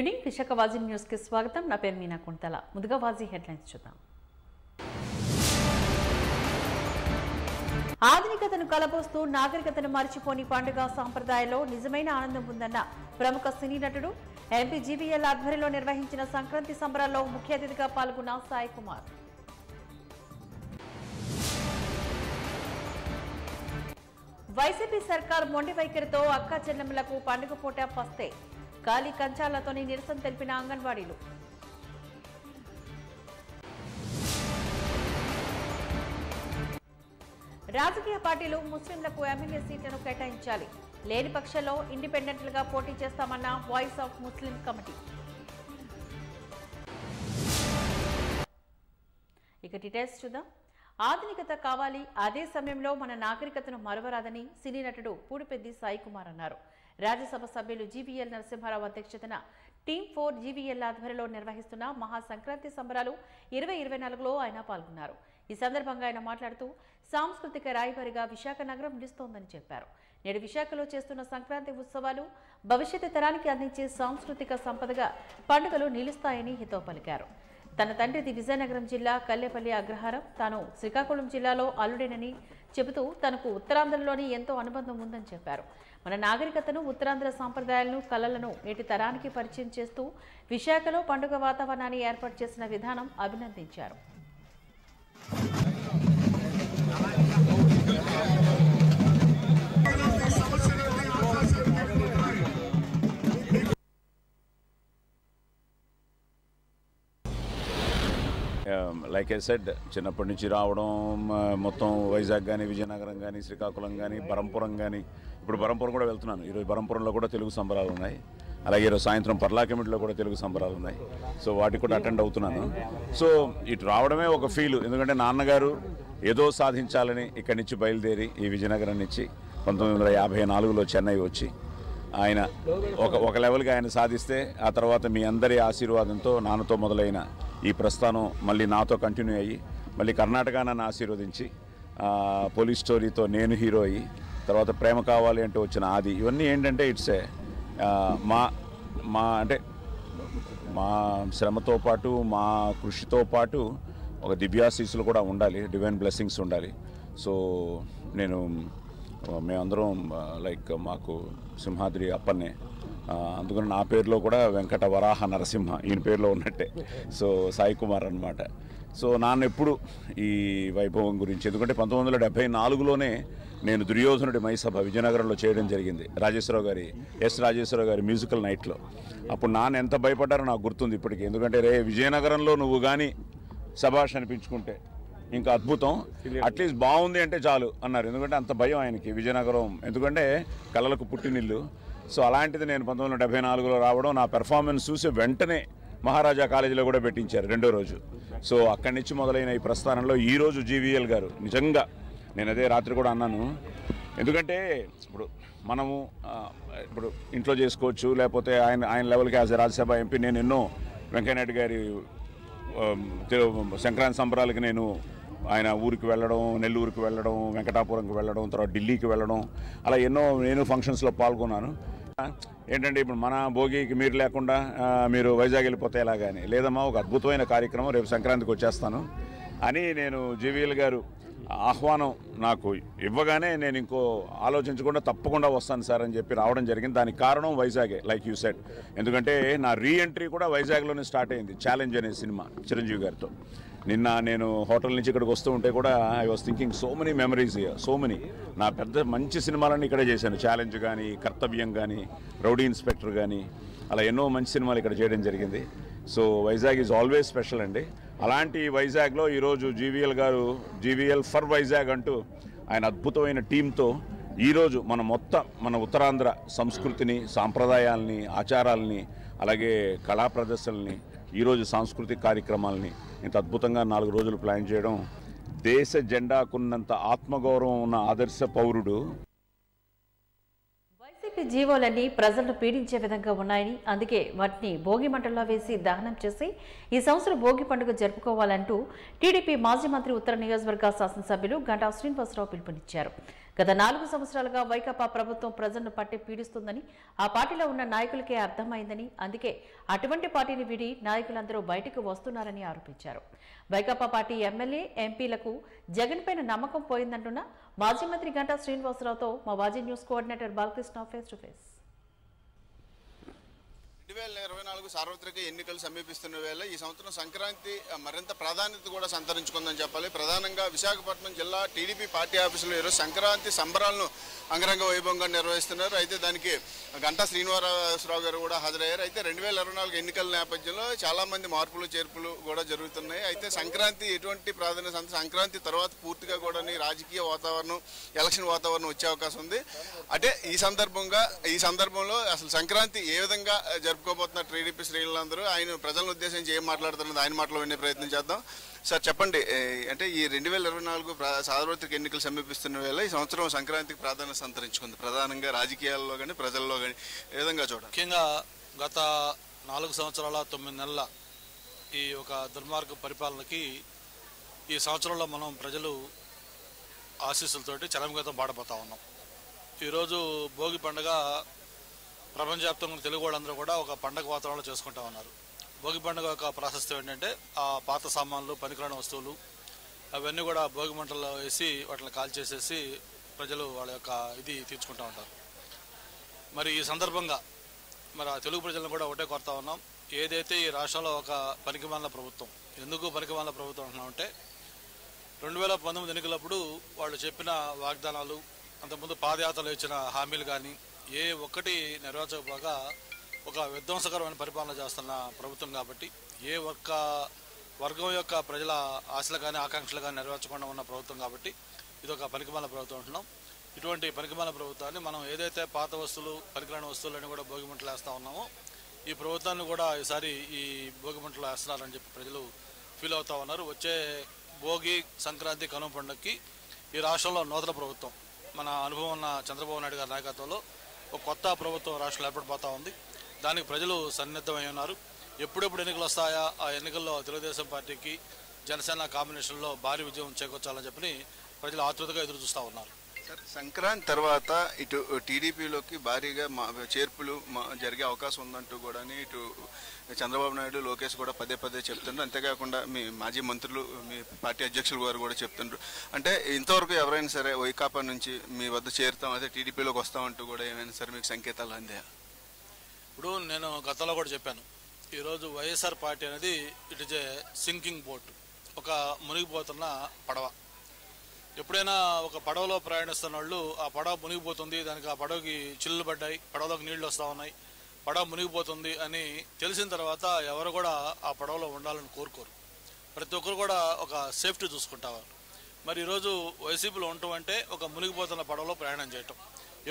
Good evening Visakha వాజీ news కి స్వాగతం. నా పేరు మీనా కుంతల. ముందుగా వాజీ హెడ్లైన్స్ చూద్దాం. ఆధునికతను కలబోస్తూ నాగరికతను మర్చిపోని పండుగ సాంప్రదాయంలో నిజమైన ఆనందం ఉందన్న ప్రముఖ సినీ నటుడు. ఎంపీ జీవీఎల్ ఆధ్వర్యంలో నిర్వహించిన సంక్రాంతి సంబరాల్లో ముఖ్య అతిథిగా పాల్గొన్న సాయి కుమార్. వైసీపీ సర్కార్ మొండి వైఖరితో అక్కా చెల్లెమ్మలకు పండుగ పూట పస్తే ఖాళీ కంచాలతోని నిరసన తెలిపిన అంగన్వాడీలు. రాజకీయ పార్టీలు ముస్లింలకు ఎమ్మెల్యే సీట్లను కేటాయించాలి, లేని పక్షంలో ఇండిపెండెంట్లుగా పోటీ చేస్తామన్న వాయిస్ ఆఫ్ ముస్లిం కమిటీ. ఇక డీటెయిల్స్ చూద్దాం. ఆధునికత కావాలి, అదే సమయంలో మన నాగరికతను మరవరాదని సినీ నటుడు పూడిపెద్ది సాయి కుమార్ అన్నారు. రాజ్యసభ సభ్యులు జీవీఎల్ నరసింహారావు అధ్యక్షతన టీమ్ 4 జీవీఎల్ ఆధ్వర్యంలో నిర్వహిస్తున్న మహా సంక్రాంతి సంబరాలు 2024లో ఆయన పాల్గొన్నారు. ఈ సందర్భంగా ఆయన మాట్లాడుతూ సాంస్కృతిక రాయబారిగా విశాఖ నగరం నిలుస్తోందని చెప్పారు. నేడు విశాఖలో చేస్తున్న సంక్రాంతి ఉత్సవాలు భవిష్యత్తు తరానికి అందించే సాంస్కృతిక సంపదగా పండుగలు నిలుస్తాయని హితవు పలికారు. తన తండ్రిది విజయనగరం జిల్లా కల్లేపల్లి అగ్రహారం, తాను శ్రీకాకుళం జిల్లాలో అల్లుడేనని చెబుతూ తనకు ఉత్తరాంధ్రలోని ఎంతో అనుబంధం ఉందని చెప్పారు. మన నాగరికతను, ఉత్తరాంధ్ర సాంప్రదాయాలను, కళలను నేటి తరానికి పరిచయం చేస్తూ విశాఖలో పండుగ వాతావరణాన్ని ఏర్పాటు చేసిన విధానం అభినందించారు. లైక్ ఐ సెడ్, చిన్నప్పటి నుంచి రావడం మొత్తం వైజాగ్ కానీ, విజయనగరం కానీ, శ్రీకాకుళం కానీ, బరంపురం కానీ, ఇప్పుడు బరంపురం కూడా వెళ్తున్నాను. ఈరోజు బరంపురంలో కూడా తెలుగు సంబరాలు ఉన్నాయి. అలాగే ఈరోజు సాయంత్రం పర్లాకెమిట్లో కూడా తెలుగు సంబరాలు ఉన్నాయి. సో వాటికి కూడా అటెండ్ అవుతున్నాను. సో ఇటు రావడమే ఒక ఫీల్. ఎందుకంటే నాన్నగారు ఏదో సాధించాలని ఇక్కడి నుంచి బయలుదేరి ఈ విజయనగరం నుంచి 1954లో చెన్నై వచ్చి ఆయన ఒక లెవెల్కి ఆయన సాధిస్తే, ఆ తర్వాత మీ అందరి ఆశీర్వాదంతో నాన్నతో మొదలైన ఈ ప్రస్థానం మళ్ళీ నాతో కంటిన్యూ అయ్యి మళ్ళీ కర్ణాటక నన్ను ఆశీర్వదించి పోలీస్ స్టోరీతో నేను హీరో అయ్యి తర్వాత ప్రేమ కావాలి అంటూ వచ్చిన ఆది. ఇవన్నీ ఏంటంటే ఇట్స్ అంటే మా శ్రమతో పాటు మా కృషితో పాటు ఒక దివ్యాశీస్సులు కూడా ఉండాలి, డివైన్ బ్లెస్సింగ్స్ ఉండాలి. సో మేమందరం లైక్ మాకు సింహాద్రి అప్పన్నే, అందుకని నా పేరులో కూడా వెంకట వరాహ నరసింహ ఈయన పేరులో ఉన్నట్టే. సో సాయి కుమార్ అనమాట. సో నాన్న ఎప్పుడు ఈ వైభవం గురించి, ఎందుకంటే 1974లోనే నేను దుర్యోధనుడి మైసభ విజయనగరంలో చేయడం జరిగింది, రాజేశ్వరరావు గారి మ్యూజికల్ నైట్లో. అప్పుడు నాన్న ఎంత భయపడ్డారో నాకు గుర్తుంది ఇప్పటికీ. ఎందుకంటే విజయనగరంలో నువ్వు కానీ శభాష్ అనిపించుకుంటే ఇంకా అద్భుతం, అట్లీస్ట్ బాగుంది అంటే చాలు అన్నారు. ఎందుకంటే అంత భయం ఆయనకి విజయనగరం, ఎందుకంటే కళలకు పుట్టినిల్లు. సో అలాంటిది నేను 1974లో రావడం, నా పెర్ఫార్మెన్స్ చూసి వెంటనే మహారాజా కాలేజీలో కూడా పెట్టించారు రెండో రోజు. సో అక్కడి నుంచి మొదలైన ఈ ప్రస్థానంలో ఈరోజు జీవీఎల్ గారు నిజంగా, నేను అదే రాత్రి కూడా అన్నాను, ఎందుకంటే ఇప్పుడు మనము ఇప్పుడు ఇంట్లో చేసుకోవచ్చు, లేకపోతే ఆయన లెవెల్కి యాజ్ రాజ్యసభ ఎంపీ నేను ఎన్నో వెంకయ్యనాయుడు గారి సంక్రాంతి సంబరాలకి నేను ఆయన ఊరికి వెళ్ళడం, నెల్లూరుకి వెళ్ళడం, వెంకటాపురంకి వెళ్ళడం, తర్వాత ఢిల్లీకి వెళ్ళడం, అలా నేను ఫంక్షన్స్లో పాల్గొన్నాను. ఏంటంటే ఇప్పుడు మన భోగికి మీరు లేకుండా మీరు వైజాగ్ వెళ్ళిపోతే ఎలాగాని, లేదమ్మా ఒక అద్భుతమైన కార్యక్రమం రేపు సంక్రాంతికి వచ్చేస్తాను అని నేను జీవీఎల్ గారు ఆహ్వానం నాకు ఇవ్వగానే నేను ఇంకో ఆలోచించకుండా తప్పకుండా వస్తాను సార్ అని చెప్పి రావడం జరిగింది. దానికి కారణం వైజాగే, లైక్ యూ సెడ్. ఎందుకంటే నా రీఎంట్రీ కూడా వైజాగ్లోనే స్టార్ట్ అయింది, ఛాలెంజ్ అనే సినిమా చిరంజీవి గారితో. నిన్న నేను హోటల్ నుంచి ఇక్కడికి వస్తూ ఉంటే కూడా I was thinking so many memories, నా పెద్ద మంచి సినిమాలన్నీ ఇక్కడే చేశాను. ఛాలెంజ్ కానీ, కర్తవ్యం కానీ, రౌడీ ఇన్స్పెక్టర్ కానీ, అలా ఎన్నో మంచి సినిమాలు ఇక్కడ చేయడం జరిగింది. So Vizag is always special అండి. అలాంటి వైజాగ్లో ఈరోజు జీవీఎల్ ఫర్ వైజాగ్ అంటూ ఆయన అద్భుతమైన టీంతో ఈరోజు మన ఉత్తరాంధ్ర సంస్కృతిని, సాంప్రదాయాల్ని, ఆచారాలని, అలాగే కళా ప్రదర్శనల్ని, ఈరోజు సాంస్కృతిక కార్యక్రమాలని ఇంత అద్భుతంగా 4 రోజులు ప్లాన్ చేయడం, దేశ జెండాకున్నంత ఆత్మగౌరవం ఉన్న ఆదర్శ పౌరుడు. వైసీపీ జీవోలన్నీ ప్రజలను పీడించే విధంగా ఉన్నాయని, అందుకే వాటిని భోగి మంటల్లో వేసి దహనం చేసి ఈ సంవత్సరం భోగి పండుగ జరుపుకోవాలంటూ టీడీపీ మాజీ మంత్రి ఉత్తర నియోజకవర్గ శాసనసభ్యులు గంటా శ్రీనివాసరావు పిలుపునిచ్చారు. గత 4 సంవత్సరాలుగా వైకాపా ప్రభుత్వం ప్రజలను పట్టి పీడిస్తుందని ఆ పార్టీలో ఉన్న నాయకులకే అర్థమైందని అందుకే అటువంటి పార్టీని వీడి నాయకులందరూ బయటకు వస్తున్నారని ఆరోపించారు. వైకాపా పార్టీ ఎమ్మెల్యే ఎంపీలకు జగన్ పైన నమ్మకం పోయిందంటున్న మాజీ మంత్రి గంటా శ్రీనివాసరావుతో మా Vaji news coordinator Balakrishna face to face. 2024 సార్వత్రిక ఎన్నికలు సమీపిస్తున్న వేళ ఈ సంవత్సరం సంక్రాంతి మరింత ప్రాధాన్యత కూడా సంతరించుకుందని చెప్పాలి. ప్రధానంగా విశాఖపట్నం జిల్లా టీడీపీ పార్టీ ఆఫీసులో ఈరోజు సంక్రాంతి సంబరాలను అంగరంగ వైభవంగా నిర్వహిస్తున్నారు. అయితే దానికి గంటా శ్రీనివాసరావు గారు కూడా హాజరయ్యారు. అయితే 2024 ఎన్నికల నేపథ్యంలో చాలా మంది మార్పులు చేర్పులు కూడా జరుగుతున్నాయి. అయితే సంక్రాంతి ఎటువంటి ప్రాధాన్యత, సంక్రాంతి తర్వాత పూర్తిగా కూడా రాజకీయ వాతావరణం, ఎలక్షన్ వాతావరణం వచ్చే అవకాశం ఉంది. అంటే ఈ సందర్భంలో అసలు సంక్రాంతి ఏ విధంగా జరుపుకోబోతున్నారు టీడీపీ శ్రేణులందరూ, ఆయన ప్రజలను ఉద్దేశించి ఏం మాట్లాడుతున్నది ఆయన మాటలో వినే ప్రయత్నం చేద్దాం. సార్ చెప్పండి, అంటే ఈ 2024 సార్వత్రిక ఎన్నికలు సమీపిస్తున్న వేళ ఈ సంవత్సరం సంక్రాంతికి ప్రాధాన్యత సంతరించుకుంది, ప్రధానంగా రాజకీయాల్లో కానీ ప్రజల్లో కానీ ఏ విధంగా చూడాలి? ముఖ్యంగా గత 4 సంవత్సరాల 9 నెలల ఈ ఒక దుర్మార్గ పరిపాలనకి ఈ సంవత్సరంలో మనం ప్రజలు ఆశీస్సులతోటి చరమగీతం పాడబోతా ఉన్నాం. ఈరోజు భోగి పండుగ ప్రపంచవ్యాప్తంగా తెలుగు వాళ్ళందరూ కూడా ఒక పండగ వాతావరణంలో చేసుకుంటా ఉన్నారు. భోగి పండుగ యొక్క ప్రాశస్త్యం ఏంటంటే ఆ పాత సామాన్లు, పనికిరాని వస్తువులు అవన్నీ కూడా భోగి మంటల్లో వేసి వాటిని కాల్చేసేసి ప్రజలు వాళ్ళ యొక్క ఇది తీర్చుకుంటూ ఉంటారు. మరి ఈ సందర్భంగా మరి ఆ తెలుగు ప్రజలను కూడా ఒకటే కోరుతా ఉన్నాం, ఏదైతే ఈ రాష్ట్రంలో ఒక పనికిమాలిన ప్రభుత్వం, ఎందుకు పనికిమాలిన ప్రభుత్వం అంటున్నామంటే 2019 ఎన్నికలప్పుడు వాళ్ళు చెప్పిన వాగ్దానాలు, అంతకుముందు పాదయాత్రలు ఇచ్చిన హామీలు కానీ ఏ ఒక్కటి నెరవేర్చకపోగా ఒక విధ్వంసకరమైన పరిపాలన చేస్తున్న ప్రభుత్వం కాబట్టి, ఏ ఒక్క వర్గం యొక్క ప్రజల ఆశలు కానీ ఆకాంక్షలు కానీ నెరవేర్చకుండా ఉన్న ప్రభుత్వం కాబట్టి ఇది ఒక పనికిమాలిన ప్రభుత్వం అంటున్నాం. ఇటువంటి పనికిమాలిన ప్రభుత్వాన్ని మనం ఏదైతే పాత వస్తువులు, పనికిరాని వస్తువులన్నీ కూడా భోగిమంటలు వేస్తూ ఉన్నామో ఈ ప్రభుత్వాన్ని కూడా ఈసారి ఈ భోగిమంటలు వేస్తున్నారని చెప్పి ప్రజలు ఫీల్ అవుతూ ఉన్నారు. వచ్చే భోగి, సంక్రాంతి, కనుమ పండుగకి ఈ రాష్ట్రంలో నూతన ప్రభుత్వం, మన అనుభవం ఉన్న చంద్రబాబు నాయుడు గారి నాయకత్వంలో ఒక కొత్త ప్రభుత్వం రాష్ట్రంలో ఏర్పడిపోతూ ఉంది. దానికి ప్రజలు సన్నిహితమై ఉన్నారు. ఎప్పుడెప్పుడు ఎన్నికలు వస్తాయా, ఆ ఎన్నికల్లో తెలుగుదేశం పార్టీకి జనసేన కాంబినేషన్లో భారీ విజయం చేకూర్చాలని చెప్పి ప్రజలు ఆతృతగా ఎదురు చూస్తూ ఉన్నారు. సంక్రాంతి తర్వాత ఇటు టీడీపీలోకి భారీగా చేర్పులు జరిగే అవకాశం ఉందంటూ కూడా ఇటు చంద్రబాబు నాయుడు, లోకేష్ కూడా పదే చెప్తుండ్రు. అంతేకాకుండా మీ మాజీ మంత్రులు, మీ పార్టీ అధ్యక్షులు గారు కూడా చెప్తుండ్రు. అంటే ఇంతవరకు ఎవరైనా సరే వైకాపా నుంచి మీ వద్ద చేరుతాం, అదే టీడీపీలోకి వస్తామంటూ కూడా ఏమైనా సరే మీకు సంకేతాలు అందాయా? ఇప్పుడు నేను గతంలో కూడా చెప్పాను, ఈరోజు వైఎస్ఆర్ పార్టీ అనేది it is a sinking boat, ఒక మునిగిపోతున్న పడవ. ఎప్పుడైనా ఒక పడవలో ప్రయాణిస్తున్న వాళ్ళు ఆ పడవ మునిగిపోతుంది, దానికి ఆ పడవకి చిల్లులు పడ్డాయి, పడవలోకి నీళ్లు వస్తూ ఉన్నాయి, పడవ మునిగిపోతుంది అని తెలిసిన తర్వాత ఎవరు కూడా ఆ పడవలో ఉండాలని కోరుకోరు. ప్రతి ఒక్కరు కూడా ఒక సేఫ్టీ చూసుకుంటారు. మరి ఈరోజు వైసీపీలో ఉండటం అంటే ఒక మునిగిపోతున్న పడవలో ప్రయాణం చేయటం,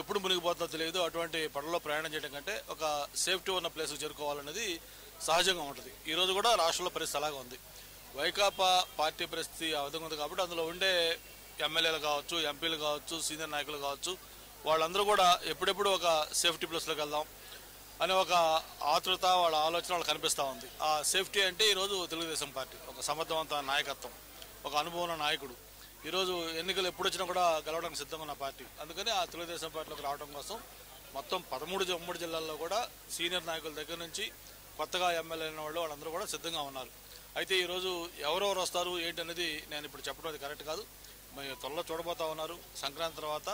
ఎప్పుడు మునిగిపోతుందో తెలియదు. అటువంటి పడవలో ప్రయాణం చేయడం కంటే ఒక సేఫ్టీ ఉన్న ప్లేస్కి చేరుకోవాలనేది సహజంగా ఉంటుంది. ఈరోజు కూడా రాష్ట్రంలో పరిస్థితి అలాగే ఉంది. వైకాపా పార్టీ పరిస్థితి ఆ విధంగా ఉంది కాబట్టి అందులో ఉండే ఎమ్మెల్యేలు కావచ్చు, ఎంపీలు కావచ్చు, సీనియర్ నాయకులు కావచ్చు, వాళ్ళందరూ కూడా ఎప్పుడెప్పుడు ఒక సేఫ్టీ ప్లేస్లోకి వెళ్దాం అనే ఒక ఆతృత, వాళ్ళ ఆలోచన వాళ్ళకి కనిపిస్తూ ఉంది. ఆ సేఫ్టీ అంటే ఈరోజు తెలుగుదేశం పార్టీ ఒక సమర్థవంతమైన నాయకత్వం, ఒక అనుభవం నాయకుడు. ఈరోజు ఎన్నికలు ఎప్పుడు వచ్చినా కూడా గెలవడానికి సిద్ధంగా ఉన్న పార్టీ. అందుకని ఆ తెలుగుదేశం పార్టీలోకి రావడం కోసం మొత్తం 13 ఉమ్మడి జిల్లాల్లో కూడా సీనియర్ నాయకుల దగ్గర నుంచి కొత్తగా ఎమ్మెల్యే అయిన వాళ్ళు వాళ్ళందరూ కూడా సిద్ధంగా ఉన్నారు. అయితే ఈరోజు ఎవరెవరు వస్తారు ఏంటి అనేది నేను ఇప్పుడు చెప్పడం అది కరెక్ట్ కాదు. మరి త్వరలో చూడబోతా ఉన్నారు. సంక్రాంతి తర్వాత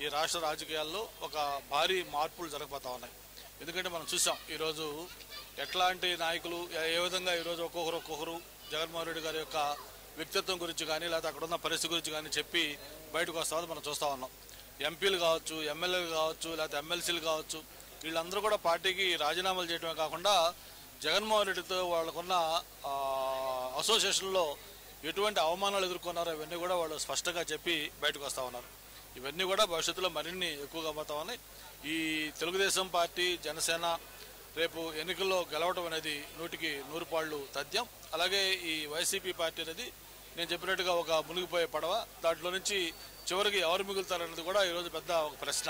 ఈ రాష్ట్ర రాజకీయాల్లో ఒక భారీ మార్పులు జరగబోతా ఉన్నాయి. ఎందుకంటే మనం చూసాం ఈరోజు ఎట్లాంటి నాయకులు ఏ విధంగా ఈరోజు ఒక్కొక్కరు జగన్మోహన్ రెడ్డి గారి యొక్క వ్యక్తిత్వం గురించి కానీ లేకపోతే అక్కడ ఉన్న పరిస్థితి గురించి కానీ చెప్పి బయటకు వస్తామని మనం చూస్తూ ఉన్నాం. ఎంపీలు కావచ్చు, ఎమ్మెల్యేలు కావచ్చు, లేకపోతే ఎమ్మెల్సీలు కావచ్చు, వీళ్ళందరూ కూడా పార్టీకి రాజీనామాలు చేయడమే కాకుండా జగన్మోహన్ రెడ్డితో వాళ్ళకున్న అసోసియేషన్లో ఎటువంటి అవమానాలు ఎదుర్కొన్నారో ఇవన్నీ కూడా వాళ్ళు స్పష్టంగా చెప్పి బయటకు వస్తూ ఉన్నారు. ఇవన్నీ కూడా భవిష్యత్తులో మరిన్ని ఎక్కువగా పోతా ఉన్నాయి. ఈ తెలుగుదేశం పార్టీ, జనసేన రేపు ఎన్నికల్లో గెలవడం అనేది 100కి 100 పాళ్ళు తథ్యం. అలాగే ఈ వైసీపీ పార్టీ అనేది నేను చెప్పినట్టుగా ఒక మునిగిపోయే పడవ, దాంట్లో నుంచి చివరికి ఎవరు మిగులుతారనేది కూడా ఈరోజు పెద్ద ఒక ప్రశ్న.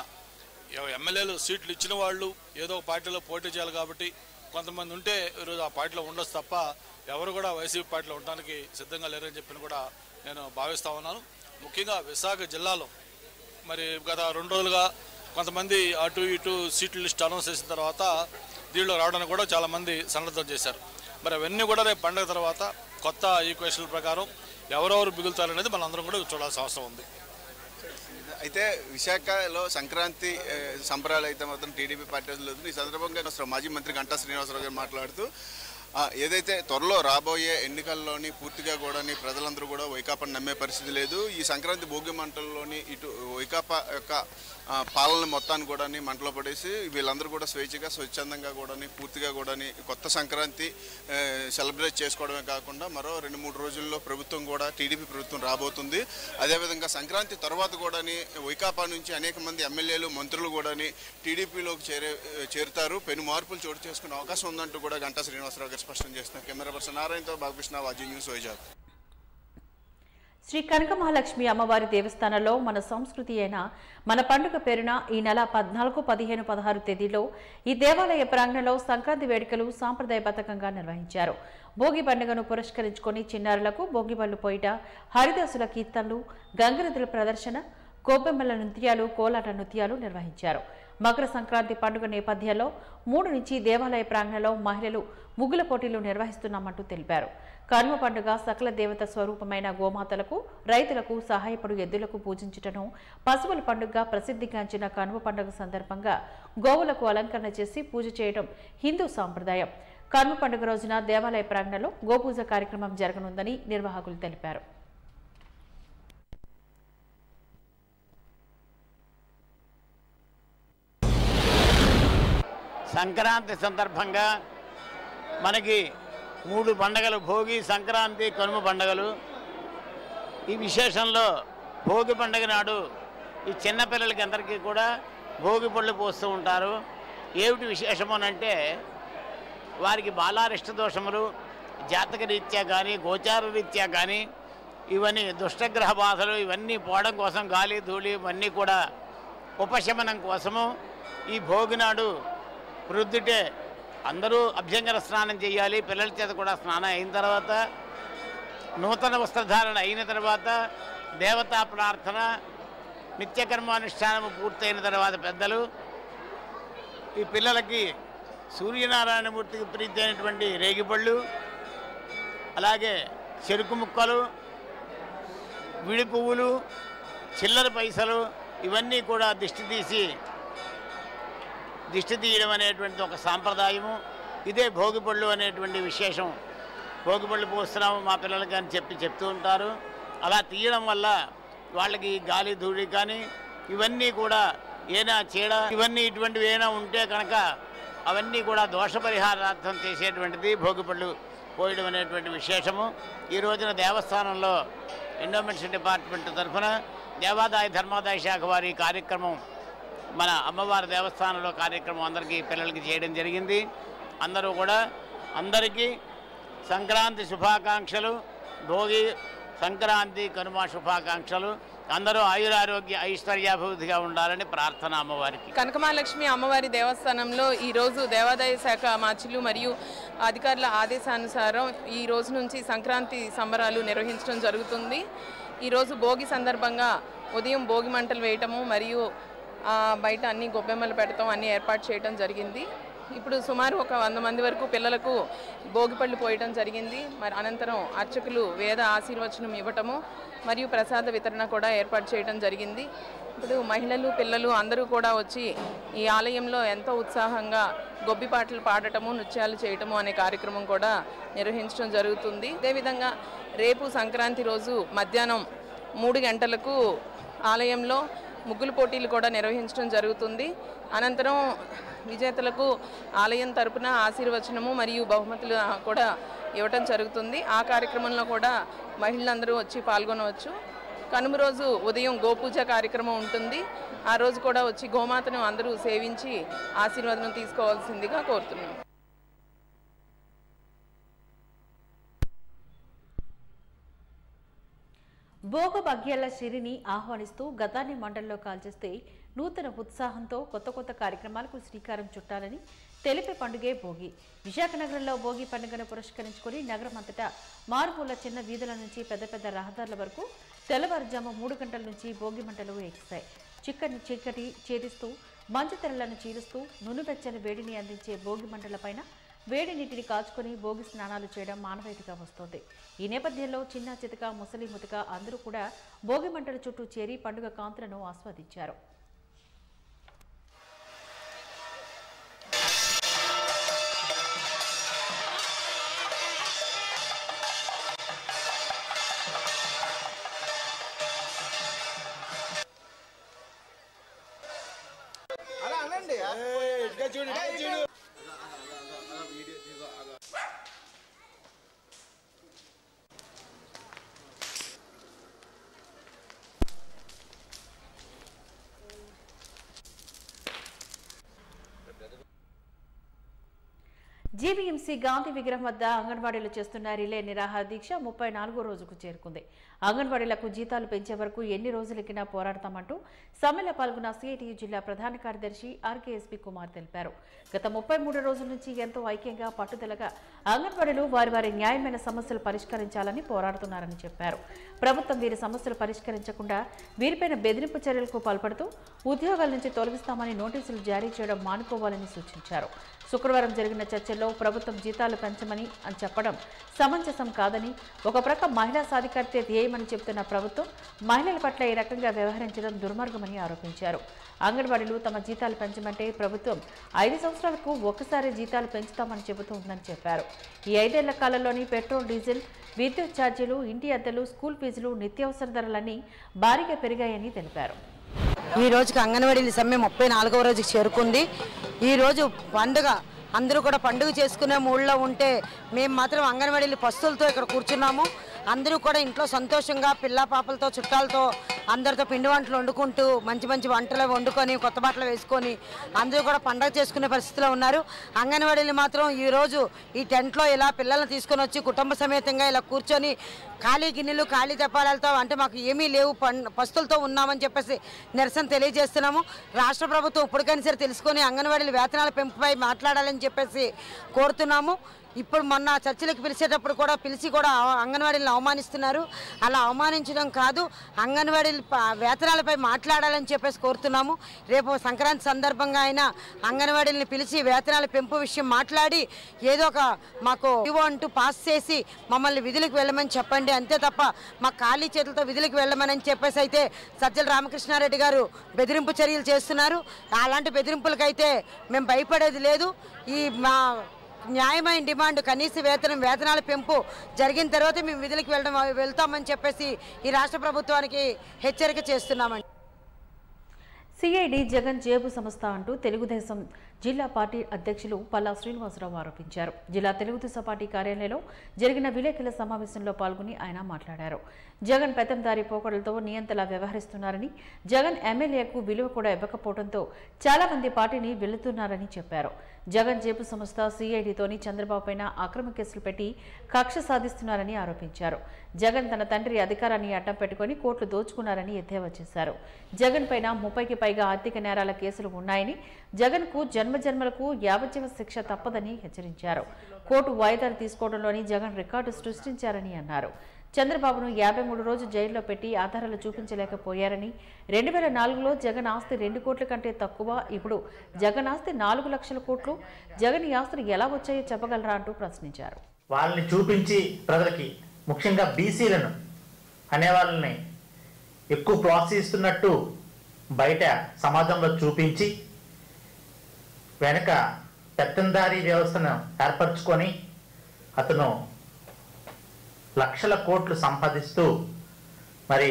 ఎమ్మెల్యేలు సీట్లు ఇచ్చిన వాళ్ళు ఏదో ఒక పార్టీలో పోటీ చేయాలి కాబట్టి కొంతమంది ఉంటే ఈరోజు ఆ పార్టీలో ఉండొచ్చు తప్ప ఎవరు కూడా వైసీపీ పార్టీలో ఉండడానికి సిద్ధంగా లేరని చెప్పి కూడా నేను భావిస్తూ ఉన్నాను. ముఖ్యంగా విశాఖ జిల్లాలో మరి గత 2 రోజులుగా కొంతమంది అటు ఇటు సీట్ల లిస్ట్ అనౌన్స్ చేసిన తర్వాత దీనిలో రావడానికి కూడా చాలామంది సన్నద్ధం చేశారు. మరి అవన్నీ కూడా రేపు పండుగ తర్వాత కొత్త ఈక్వేషన్ల ప్రకారం ఎవరెవరు మిగులుతారనేది మనం అందరం కూడా చూడాల్సిన అవసరం ఉంది. అయితే విశాఖలో సంక్రాంతి సంబరాలు అయితే మాత్రం టీడీపీ పార్టీ ఈ సందర్భంగా మాజీ మంత్రి గంటా శ్రీనివాసరావు గారు మాట్లాడుతూ ఏదైతే త్వరలో రాబోయే ఎన్నికల్లోని పూర్తిగా కూడా ప్రజలందరూ కూడా వైకాపాను నమ్మే పరిస్థితి లేదు. ఈ సంక్రాంతి భోగి మంటల్లోని ఇటు వైకాపా యొక్క పాలన మొత్తాన్ని కూడా మంటలో పడేసి వీళ్ళందరూ కూడా స్వేచ్ఛగా స్వచ్ఛందంగా కూడా పూర్తిగా కూడా కొత్త సంక్రాంతి సెలబ్రేట్ చేసుకోవడమే కాకుండా మరో 2-3 రోజుల్లో ప్రభుత్వం కూడా టీడీపీ ప్రభుత్వం రాబోతుంది. అదేవిధంగా సంక్రాంతి తర్వాత కూడా వైకాపా నుంచి అనేక మంది ఎమ్మెల్యేలు మంత్రులు కూడా టీడీపీలోకి చేరుతారు. పెను మార్పులు చోటు చేసుకునే అవకాశం ఉందంటూ కూడా గంటా శ్రీనివాసరావు గారు స్పష్టం చేస్తున్నారు. కెమెరా పర్సన్ నారాయణతో బాలకృష్ణ, వాజీ న్యూస్, వైజాగ్. శ్రీ కనక మహాలక్ష్మి అమ్మవారి దేవస్థానంలో మన సంస్కృతి అయిన మన పండుగ పేరున ఈ నెల 14, 15, 16 తేదీలో ఈ దేవాలయ ప్రాంగణంలో సంక్రాంతి వేడుకలు సాంప్రదాయబద్ధంగా నిర్వహించారు. భోగి పండుగను పురస్కరించుకొని చిన్నారులకు భోగి పళ్ళు పోయిట, హరిదాసుల కీర్తనలు, గంగరెద్దుల ప్రదర్శన, గోపెమ్మల నృత్యాలు, కోలాట నృత్యాలు నిర్వహించారు. మకర సంక్రాంతి పండుగ నేపథ్యంలో 3 నుంచి దేవాలయ ప్రాంగణంలో మహిళలు ముగ్గుల పోటీలు నిర్వహిస్తున్నామంటూ తెలిపారు. కనుమ పండుగ సకల దేవత స్వరూపమైన గోమాతలకు, రైతులకు సహాయపడు ఎద్దులకు పూజించటను, పశువుల పండుగ ప్రసిద్ధిగాంచిన కనుమ పండుగ సందర్భంగా గోవులకు అలంకరణ చేసి పూజ చేయడం హిందూ సాంప్రదాయం. కనుమ పండుగ రోజున దేవాలయ ప్రాంగణంలో గోపూజ కార్యక్రమం జరగనుందని నిర్వాహకులు తెలిపారు. సంక్రాంతి సందర్భంగా మనకి 3 పండుగలు, భోగి, సంక్రాంతి, కనుమ పండుగలు. ఈ విశేషంలో భోగి పండుగ నాడు ఈ చిన్నపిల్లలకి అందరికీ కూడా భోగి పళ్ళు పోస్తూ ఉంటారు. ఏమిటి విశేషము అంటే వారికి బాలారిష్ట దోషములు జాతక రీత్యా కానీ గోచార రీత్యా కానీ ఇవన్నీ దుష్టగ్రహ బాధలు ఇవన్నీ పోవడం కోసం, గాలి ధూళి ఇవన్నీ కూడా ఉపశమనం కోసము ఈ భోగి నాడు ప్రొద్దుటే అందరూ అభ్యంగన స్నానం చేయాలి. పిల్లల చేత కూడా స్నానం అయిన తర్వాత, నూతన వస్త్రధారణ అయిన తర్వాత, దేవతా ప్రార్థన, నిత్యకర్మానుష్ఠానము పూర్తయిన తర్వాత పెద్దలు ఈ పిల్లలకి సూర్యనారాయణమూర్తికి ప్రీతి అయినటువంటి రేగిపళ్ళు, అలాగే చెరుకు ముక్కలు, విడి పువ్వులు, చిల్లర పైసలు ఇవన్నీ కూడా దిష్టి తీయడం అనేటువంటి ఒక సాంప్రదాయము. ఇదే భోగిపళ్ళు అనేటువంటి విశేషం. భోగిపళ్ళు పోస్తున్నాము మా పిల్లలకి అని చెప్తూ ఉంటారు. అలా తీయడం వల్ల వాళ్ళకి గాలి ధూళి కానీ ఇవన్నీ కూడా ఏనా చీడ ఇవన్నీ ఇటువంటివి ఏమైనా ఉంటే కనుక అవన్నీ కూడా దోష పరిహారార్థం చేసేటువంటిది భోగిపళ్ళు పోయడం అనేటువంటి విశేషము. ఈ రోజున దేవస్థానంలో ఎండోమెంట్స్ డిపార్ట్మెంట్ తరఫున దేవాదాయ ధర్మాదాయ శాఖ వారి కార్యక్రమం, మన అమ్మవారి దేవస్థానంలో కార్యక్రమం అందరికీ పిల్లలకి చేయడం జరిగింది. అందరూ కూడా అందరికీ సంక్రాంతి శుభాకాంక్షలు, భోగి, సంక్రాంతి, కనుమ శుభాకాంక్షలు. అందరూ ఆయురారోగ్య ఐశ్వర్యాభివృద్ధిగా ఉండాలని ప్రార్థన అమ్మవారికి. కనకమహాలక్ష్మి అమ్మవారి దేవస్థానంలో ఈరోజు దేవాదాయ శాఖ మార్చిలు మరియు అధికారుల ఆదేశానుసారం ఈ రోజు నుంచి సంక్రాంతి సంబరాలు నిర్వహించడం జరుగుతుంది. ఈరోజు భోగి సందర్భంగా ఉదయం భోగి మంటలు వేయటము మరియు బయట అన్ని గొబ్బెమ్మలు పెడతాం అన్ని ఏర్పాటు చేయడం జరిగింది. ఇప్పుడు సుమారు ఒక 100 మంది వరకు పిల్లలకు భోగిపళ్ళు పోయడం జరిగింది. మరి అనంతరం అర్చకులు వేద ఆశీర్వచనం ఇవ్వటము మరియు ప్రసాద వితరణ కూడా ఏర్పాటు చేయడం జరిగింది. ఇప్పుడు మహిళలు, పిల్లలు అందరూ కూడా వచ్చి ఈ ఆలయంలో ఎంతో ఉత్సాహంగా గొబ్బిపాటలు పాడటము, నృత్యాలు చేయటము అనే కార్యక్రమం కూడా నిర్వహించడం జరుగుతుంది. అదేవిధంగా రేపు సంక్రాంతి రోజు మధ్యాహ్నం 3 గంటలకు ఆలయంలో ముగ్గుల పోటీలు కూడా నిర్వహించడం జరుగుతుంది. అనంతరం విజేతలకు ఆలయం తరపున ఆశీర్వచనము మరియు బహుమతులు కూడా ఇవ్వటం జరుగుతుంది. ఆ కార్యక్రమంలో కూడా మహిళలందరూ వచ్చి పాల్గొనవచ్చు. కనుమ రోజు ఉదయం గోపూజ కార్యక్రమం ఉంటుంది. ఆ రోజు కూడా వచ్చి గోమాతను అందరూ సేవించి ఆశీర్వాదం తీసుకోవాల్సిందిగా కోరుతున్నాం. భోగభాగ్యాల శిరిని ఆహ్వానిస్తూ గతాన్ని మండలిలో కాల్చేస్తే నూతన ఉత్సాహంతో కొత్త కార్యక్రమాలకు శ్రీకారం చుట్టాలని తెలిపే పండుగే భోగి. విశాఖ నగరంలో భోగి పండుగను పురస్కరించుకుని నగరం అంతటా మారుమూల చిన్న వీధుల నుంచి పెద్ద రహదారుల వరకు తెల్లవారుజాము 3 గంటల నుంచి భోగి మంటలు ఎగిస్తాయి. చిక్కని చీకటి ఛేదిస్తూ మంచు తెరలను చీలుస్తూ నునువెచ్చని వేడిని అందించే భోగి మంటలపైన వేడి నీటిని కాచుకొని భోగి స్నానాలు చేయడం మానవాయితీగా వస్తోంది. ఈ నేపథ్యంలో చిన్న చితక ముసలి ముతక అందరూ కూడా భోగి మంటల చుట్టూ చేరి పండుగ కాంతులను ఆస్వాదించారు. జీవీఎంసీ గాంధీ విగ్రహం వద్ద అంగన్వాడీలు చేస్తున్న రిలే నిరాహార దీక్ష 34వ రోజుకు చేరుకుంది. అంగన్వాడీలకు జీతాలు పెంచే వరకు ఎన్ని రోజులకినా పోరాడతామంటూ సమ్మెలో పాల్గొన్న సిఐటియు జిల్లా ప్రధాన కార్యదర్శి ఆర్కేఎస్పీ కుమార్ తెలిపారు. గత 33 రోజుల నుంచి ఎంతో ఐక్యంగా పట్టుదలగా అంగన్వాడీలు వారి న్యాయమైన సమస్యలు పరిష్కరించాలని పోరాడుతున్నారని చెప్పారు. ప్రభుత్వం వీరి సమస్యలు పరిష్కరించకుండా వీరిపైన బెదిరింపు చర్యలకు పాల్పడుతూ ఉద్యోగాల నుంచి తొలగిస్తామని నోటీసులు జారీ చేయడం మానుకోవాలని సూచించారు. శుక్రవారం జరిగిన చర్చల్లో ప్రభుత్వం జీతాలు పెంచమని చెప్పడం సమంజసం కాదని, ఒక ప్రక్క మహిళా సాధికారత ధ్యేయమని చెబుతున్న ప్రభుత్వం మహిళల పట్ల ఈ రకంగా వ్యవహరించడం దుర్మార్గమని ఆరోపించారు. అంగన్వాడీలు తమ జీతాలు పెంచమంటే ప్రభుత్వం 5 సంవత్సరాలకు ఒక్కసారి జీతాలు పెంచుతామని చెబుతోందని చెప్పారు. ఈ 5 ఏళ్ల కాలంలోని పెట్రోల్, డీజిల్, విద్యుత్ ఛార్జీలు, ఇంటి అద్దెలు, స్కూల్ ఫీజులు, నిత్యావసర ధరలన్నీ భారీగా పెరిగాయని తెలిపారు. ఈ రోజుకి అంగన్వాడీల సమ్మె 34వ రోజుకి చేరుకుంది. ఈరోజు పండుగ అందరూ కూడా పండుగ చేసుకునే మూడ్లో ఉంటే మేము మాత్రం అంగన్వాడీలు పస్తులతో ఇక్కడ కూర్చున్నాము. అందరూ కూడా ఇంట్లో సంతోషంగా పిల్ల పాపలతో చుట్టాలతో అందరితో పిండి వంటలు వండుకుంటూ మంచి వంటలు వండుకొని కొత్త బట్టలు వేసుకొని అందరూ కూడా పండుగ చేసుకునే పరిస్థితిలో ఉన్నారు. అంగన్వాడీలు మాత్రం ఈరోజు ఈ టెంట్లో ఇలా పిల్లల్ని తీసుకొని వచ్చి కుటుంబ సమేతంగా ఇలా కూర్చొని ఖాళీ గిన్నెలు ఖాళీ తెప్పాలతో అంటే మాకు ఏమీ లేవు పస్తులతో ఉన్నామని చెప్పేసి నిరసన తెలియజేస్తున్నాము. రాష్ట్ర ప్రభుత్వం ఇప్పటికైనా సరే తెలుసుకొని అంగన్వాడీల వేతనాల పెంపుపై మాట్లాడాలని చెప్పేసి కోరుతున్నాము. ఇప్పుడు మొన్న చర్చలకు పిలిచేటప్పుడు కూడా పిలిచి కూడా అంగన్వాడీలను అవమానిస్తున్నారు. అలా అవమానించడం కాదు, అంగన్వాడీల వేతనాలపై మాట్లాడాలని చెప్పేసి కోరుతున్నాము. రేపు సంక్రాంతి సందర్భంగా అయినా అంగన్వాడీలను పిలిచి వేతనాల పెంపు విషయం మాట్లాడి ఏదో ఒక మాకు ఇవో అంటూ పాస్ చేసి మమ్మల్ని విధులకు వెళ్ళమని చెప్పండి. అంతే తప్ప మా ఖాళీ చేతులతో విధులకు వెళ్ళమని చెప్పేసి అయితే సజ్జల రామకృష్ణారెడ్డి గారు బెదిరింపు చర్యలు చేస్తున్నారు. అలాంటి బెదిరింపులకైతే మేము భయపడేది లేదు. ఈ మా న్యాయమైన డిమాండ్ కనీస వేతనాల పెంపు జరిగిన తర్వాత మేము విధులకు వెళ్తామని చెప్పేసి ఈ రాష్ట్ర ప్రభుత్వానికి హెచ్చరిక చేస్తున్నామండి. సిఐడి జగన్ జేబు సంస్థ అంటూ తెలుగుదేశం జిల్లా పార్టీ అధ్యక్షులు పల్లా శ్రీనివాసరావు ఆరోపించారు. జిల్లా తెలుగుదేశం పార్టీ కార్యాలయంలో జరిగిన విలేకరుల సమావేశంలో పాల్గొని ఆయన మాట్లాడారు. జగన్ పెత్తందారీ పోకడలతో నియంతలా వ్యవహరిస్తున్నారని, జగన్ ఎమ్మెల్యేకు విలువ కూడా ఇవ్వకపోవడంతో చాలా మంది పార్టీని వెళుతున్నారని చెప్పారు. జగన్ జేబు సంస్థ సిఐడితోని చంద్రబాబు పైన అక్రమ కేసులు పెట్టి కక్ష సాధిస్తున్నారని ఆరోపించారు. జగన్ తన తండ్రి అధికారాన్ని అడ్డం పెట్టుకుని కోట్లు దోచుకున్నారని ఎద్దేవా చేశారు. జగన్ పైన 30కి పైగా ఆర్థిక నేరాల కేసులు ఉన్నాయని, జగన్ కు జన్మజన్మలకు యావజ్జీవ శిక్ష తప్పదని హెచ్చరించారు. కోర్టు వాయిదాలు తీసుకోవడంలోని జగన్ రికార్డు సృష్టించారని అన్నారు. చంద్రబాబును 53 రోజులు జైల్లో పెట్టి ఆధారాలు చూపించలేకపోయారని, 2004లో జగన్ ఆస్తి 2 కోట్ల కంటే తక్కువ, ఇప్పుడు జగన్ ఆస్తి 4 లక్షల కోట్లు, జగన్ ఈ ఆస్తులు ఎలా వచ్చాయో చెప్పగలరా అంటూ ప్రశ్నించారు. వాళ్ళని చూపించి ప్రజలకి, ముఖ్యంగా బీసీలను అనే వాళ్ళని ఎక్కువ ప్రోత్సహిస్తున్నట్టు బయట సమాజంలో చూపించి వెనక పెత్తందారీ వ్యవస్థను ఏర్పరచుకొని అతను లక్షల కోట్లు సంపాదిస్తూ మరి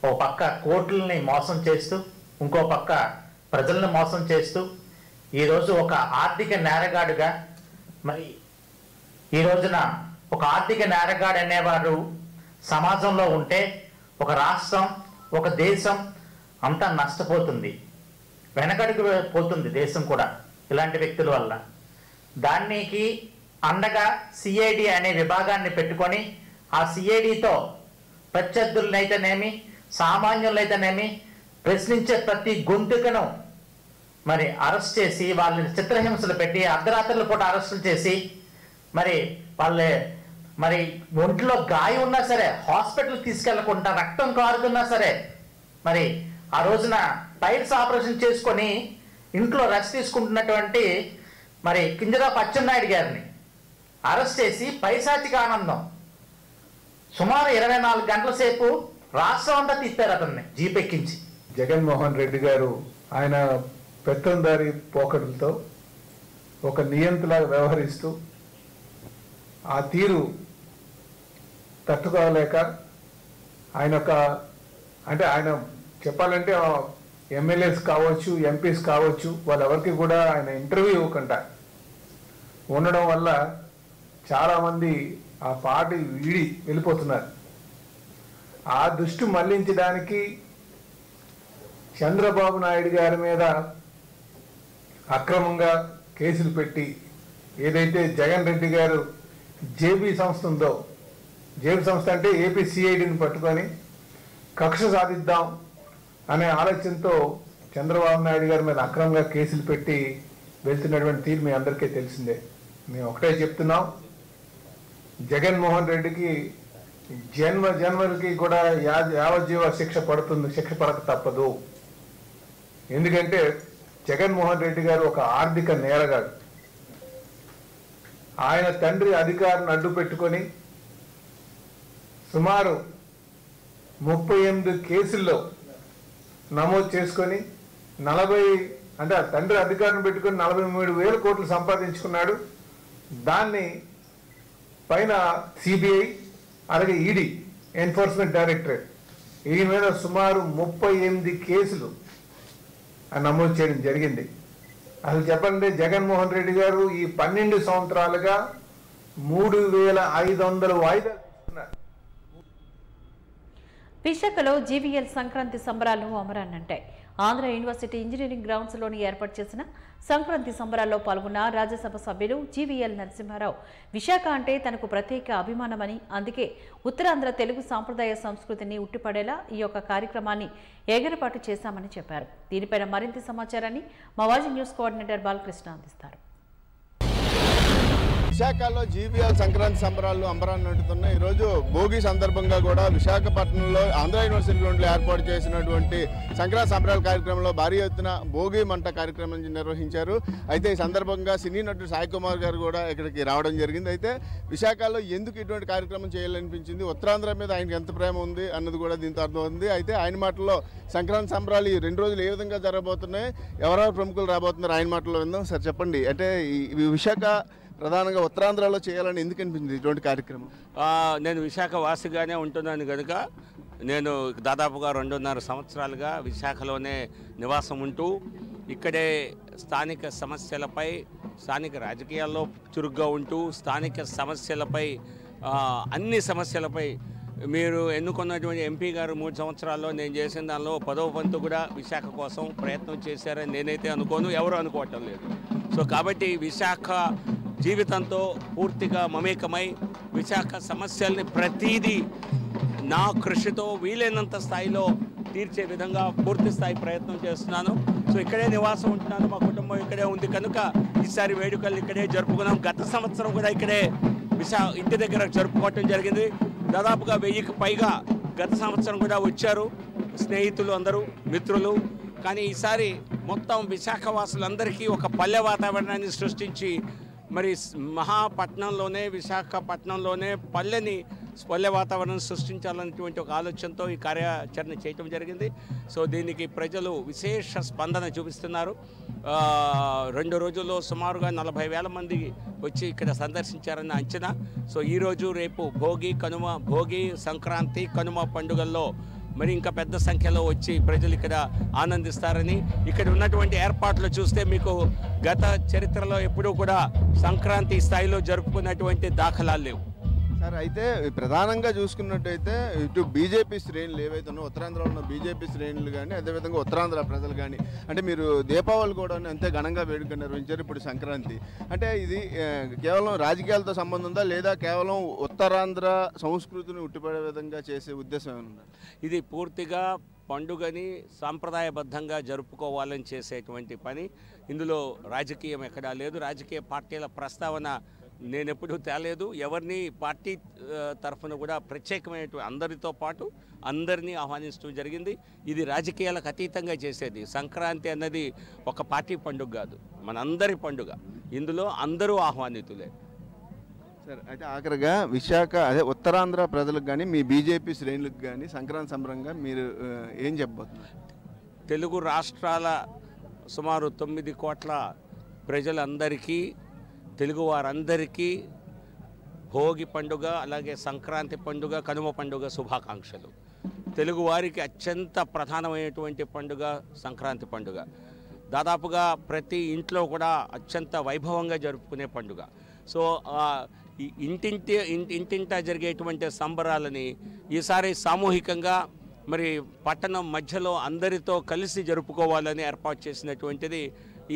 ఓ పక్క కోట్లని మోసం చేస్తూ ఇంకో పక్క ప్రజలను మోసం చేస్తూ ఈరోజు ఒక ఆర్థిక నేరగాడుగా మరి ఈ రోజున ఒక ఆర్థిక నేరగాడు అనేవారు సమాజంలో ఉంటే ఒక రాష్ట్రం ఒక దేశం అంతా నష్టపోతుంది, వెనకడుగు పోతుంది దేశం కూడా ఇలాంటి వ్యక్తుల వల్ల. దానికి అండగా సిఐడి అనే విభాగాన్ని పెట్టుకొని ఆ సిఐడితో ప్రత్యర్థులనైతేనేమి సామాన్యులైతేనేమి ప్రశ్నించే ప్రతి గొంతుకను మరి అరెస్ట్ చేసి వాళ్ళని చిత్రహింసలు పెట్టి అర్ధరాత్రుల పూట అరెస్టులు చేసి మరి వాళ్ళే మరి ఒంట్లో గాయం ఉన్నా సరే హాస్పిటల్ తీసుకెళ్లకుండా రక్తం కారుతున్నా సరే మరి ఆ రోజున టైల్స్ ఆపరేషన్ చేసుకొని ఇంట్లో రెస్ట్ తీసుకుంటున్నటువంటి మరి కింజరాపు అచ్చెన్నాయుడు గారిని అరెస్ట్ చేసి పైశాచిక ఆనందం సుమారు 24 గంటల సేపు రాష్ట్రం అంతా తిప్పారు అతన్ని జీపెక్కించి. జగన్మోహన్ రెడ్డి గారు ఆయన పెత్తందారి పోకడలతో ఒక నియంతలాగా వ్యవహరిస్తూ ఆ తీరు తట్టుకోలేక ఆయన చెప్పాలంటే ఎమ్మెల్యేస్ కావచ్చు, ఎంపీస్ కావచ్చు, వాళ్ళెవరికి కూడా ఆయన ఇంటర్వ్యూ ఇవ్వకుండా ఉండడం వల్ల చాలామంది ఆ పార్టీ వీడి వెళ్ళిపోతున్నారు. ఆ దృష్టి మళ్లించడానికి చంద్రబాబు నాయుడు గారి మీద అక్రమంగా కేసులు పెట్టి ఏదైతే జగన్ రెడ్డి గారు జేబీ సంస్థ ఉందో, జేబీ సంస్థ అంటే ఏపీ సిఐడిని పట్టుకొని కక్ష సాధిద్దాం అనే ఆలోచనతో చంద్రబాబు నాయుడు గారి మీద అక్రమంగా కేసులు పెట్టి వెళ్తున్నటువంటి తీరు మీ అందరికీ తెలిసిందే. మేము ఒకటే చెప్తున్నాం, జగన్మోహన్ రెడ్డికి జన్మలకి కూడా యావజ్జీవ శిక్ష పడక తప్పదు. ఎందుకంటే జగన్మోహన్ రెడ్డి గారు ఒక ఆర్థిక నేరగాడు. ఆయన తండ్రి అధికారాన్ని అడ్డు పెట్టుకొని సుమారు 38 కేసుల్లో నమోదు చేసుకొని 40 అంటే ఆ తండ్రి అధికారం పెట్టుకొని 43,000 కోట్లు సంపాదించుకున్నాడు. దాన్ని పైన సిబిఐ అలాగే ఈడీ ఎన్ఫోర్స్మెంట్ డైరెక్టరేట్ ఈ మీద సుమారు 38 కేసులు నమోదు చేయడం జరిగింది. అసలు చెప్పండి, జగన్మోహన్ రెడ్డి గారు ఈ 12 సంవత్సరాలుగా 3,500 వాయిదాలు తీసుకున్నారు. విశాఖలో జీవీఎల్ సంక్రాంతి సంబరాలు అమరాన్నంటాయి. ఆంధ్ర యూనివర్సిటీ ఇంజనీరింగ్ గ్రౌండ్స్లోని ఏర్పాటు చేసిన సంక్రాంతి సంబరాల్లో పాల్గొన్న రాజ్యసభ సభ్యులు జీవీఎల్ నరసింహారావు విశాఖ అంటే తనకు ప్రత్యేక అభిమానమని, అందుకే ఉత్తరాంధ్ర తెలుగు సాంప్రదాయ సంస్కృతిని ఉట్టిపడేలా ఈ యొక్క కార్యక్రమాన్ని ఏర్పాటు చేశామని చెప్పారు. దీనిపైన మరింత సమాచారాన్ని మా వాజీ న్యూస్ కోఆర్డినేటర్ బాలకృష్ణ అందిస్తారు. విశాఖలో జీవీఎల్ సంక్రాంతి సంబరాలు అంబరాన్ని అంటుతున్నాయి. ఈరోజు భోగి సందర్భంగా కూడా విశాఖపట్నంలో ఆంధ్ర యూనివర్సిటీ గ్రౌండ్లో ఏర్పాటు చేసినటువంటి సంక్రాంతి సంబరాల కార్యక్రమంలో భారీ ఎత్తున భోగి మంట కార్యక్రమం నిర్వహించారు. అయితే ఈ సందర్భంగా సినీ నటుడు సాయి కుమార్ గారు కూడా ఇక్కడికి రావడం జరిగింది. అయితే విశాఖలో ఎందుకు ఇటువంటి కార్యక్రమం చేయాలనిపించింది, ఉత్తరాంధ్ర మీద ఆయనకి ఎంత ప్రేమ ఉంది అన్నది కూడా దీంతో అర్థమవుతుంది. అయితే ఆయన మాటల్లో సంక్రాంతి సంబరాలు ఈ 2 రోజులు ఏ విధంగా జరగబోతున్నాయి, ఎవరెవరు ప్రముఖులు రాబోతున్నారు ఆయన మాటల్లో విందాం. సార్ చెప్పండి, అంటే ఈ విశాఖ ప్రధానంగా ఉత్తరాంధ్రలో చేయాలని ఎందుకు అనిపించింది ఇటువంటి కార్యక్రమం? నేను విశాఖ వాసిగానే ఉంటున్నాను కనుక నేను దాదాపుగా 2.5 సంవత్సరాలుగా విశాఖలోనే నివాసం ఉంటూ ఇక్కడే స్థానిక సమస్యలపై, స్థానిక రాజకీయాల్లో చురుగ్గా ఉంటూ స్థానిక సమస్యలపై, అన్ని సమస్యలపై మీరు ఎన్నుకున్నటువంటి ఎంపీ గారు 3 సంవత్సరాల్లో నేను చేసిన దానిలో 10వ వంతు కూడా విశాఖ కోసం ప్రయత్నం చేశారని నేనైతే అనుకోను, ఎవరు అనుకోవటం లేదు. సో కాబట్టి విశాఖ జీవితంతో పూర్తిగా మమేకమై విశాఖ సమస్యల్ని ప్రతీదీ నా కృషితో వీలైనంత స్థాయిలో తీర్చే విధంగా పూర్తి స్థాయి ప్రయత్నం చేస్తున్నాను. సో ఇక్కడే నివాసం ఉంటున్నాను, మా కుటుంబం ఇక్కడే ఉంది కనుక ఈసారి వేడుకలు ఇక్కడే జరుపుకున్నాం. గత సంవత్సరం కూడా ఇక్కడే ఇంటి దగ్గర జరుపుకోవటం జరిగింది. దాదాపుగా 1000కి పైగా గత సంవత్సరం కూడా వచ్చారు స్నేహితులు, అందరూ మిత్రులు. కానీ ఈసారి మొత్తం విశాఖ వాసులందరికీ ఒక పల్లె వాతావరణాన్ని సృష్టించి మరి మహాపట్నంలోనే, విశాఖపట్నంలోనే పల్లె వాతావరణం సృష్టించాలనేటువంటి ఒక ఆలోచనతో ఈ కార్యాచరణ చేయటం జరిగింది. సో దీనికి ప్రజలు విశేష స్పందన చూపిస్తున్నారు. 2 రోజుల్లో సుమారుగా 40,000 మంది వచ్చి ఇక్కడ సందర్శించారన్న అంచనా. సో ఈరోజు రేపు భోగి, సంక్రాంతి, కనుమ పండుగల్లో మరి ఇంకా పెద్ద సంఖ్యలో వచ్చి ప్రజలు ఇక్కడ ఆనందిస్తారని, ఇక్కడ ఉన్నటువంటి ఏర్పాట్లు చూస్తే మీకు గత చరిత్రలో ఎప్పుడూ కూడా సంక్రాంతి స్థాయిలో జరుపుకున్నటువంటి దాఖలాలు లేవు. సార్, అయితే ప్రధానంగా చూసుకున్నట్టయితే ఇటు బీజేపీ శ్రేణులు ఏవైతే ఉన్నాయో, ఉత్తరాంధ్రలో ఉన్న బీజేపీ శ్రేణులు కానీ, అదేవిధంగా ఉత్తరాంధ్ర ప్రజలు కానీ, అంటే మీరు దీపావళి కూడా అంతే ఘనంగా వేడుక నిర్వహించారు. ఇప్పుడు సంక్రాంతి అంటే ఇది కేవలం రాజకీయాలతో సంబంధం ఉందా, లేదా కేవలం ఉత్తరాంధ్ర సంస్కృతిని ఉట్టిపడే విధంగా చేసే ఉద్దేశం ఏమన్నా? ఇది పూర్తిగా పండుగని సాంప్రదాయబద్ధంగా జరుపుకోవాలని చేసేటువంటి పని. ఇందులో రాజకీయం ఎక్కడా లేదు. రాజకీయ పార్టీల ప్రస్తావన నేను ఎప్పుడూ తేలేదు. ఎవరిని పార్టీ తరఫున కూడా ప్రత్యేకమైనటువంటి అందరితో పాటు అందరినీ ఆహ్వానించడం జరిగింది. ఇది రాజకీయాలకు అతీతంగా చేసేది. సంక్రాంతి అన్నది ఒక పార్టీ పండుగ కాదు, మనందరి పండుగ. ఇందులో అందరూ ఆహ్వానితులే. సార్, అయితే ఆఖరిగా విశాఖ అదే ఉత్తరాంధ్ర ప్రజలకు కానీ మీ బీజేపీ శ్రేణులకు కానీ సంక్రాంతి సంబరంగా మీరు ఏం చెప్పబోతున్నారు? తెలుగు రాష్ట్రాల సుమారు 9 కోట్ల ప్రజలందరికీ, తెలుగు వారందరికీ భోగి పండుగ, అలాగే సంక్రాంతి పండుగ, కనుమ పండుగ శుభాకాంక్షలు. తెలుగువారికి అత్యంత ప్రధానమైనటువంటి పండుగ సంక్రాంతి పండుగ. దాదాపుగా ప్రతి ఇంట్లో కూడా అత్యంత వైభవంగా జరుపుకునే పండుగ. సో ఇంటింటా జరిగేటువంటి సంబరాలని ఈసారి సామూహికంగా మరి పట్టణం మధ్యలో అందరితో కలిసి జరుపుకోవాలని ఏర్పాటు చేసినటువంటిది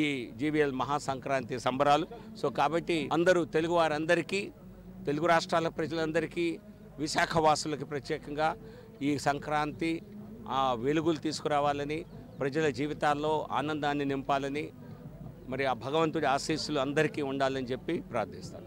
ఈ జీవీఎల్ మహాసంక్రాంతి సంబరాలు. సో కాబట్టి అందరూ తెలుగు వారందరికీ, తెలుగు రాష్ట్రాల ప్రజలందరికీ, విశాఖ వాసులకి ప్రత్యేకంగా ఈ సంక్రాంతి వెలుగులు తీసుకురావాలని, ప్రజల జీవితాల్లో ఆనందాన్ని నింపాలని, మరి ఆ భగవంతుడి ఆశీస్సులు అందరికీ ఉండాలని చెప్పి ప్రార్థిస్తాను.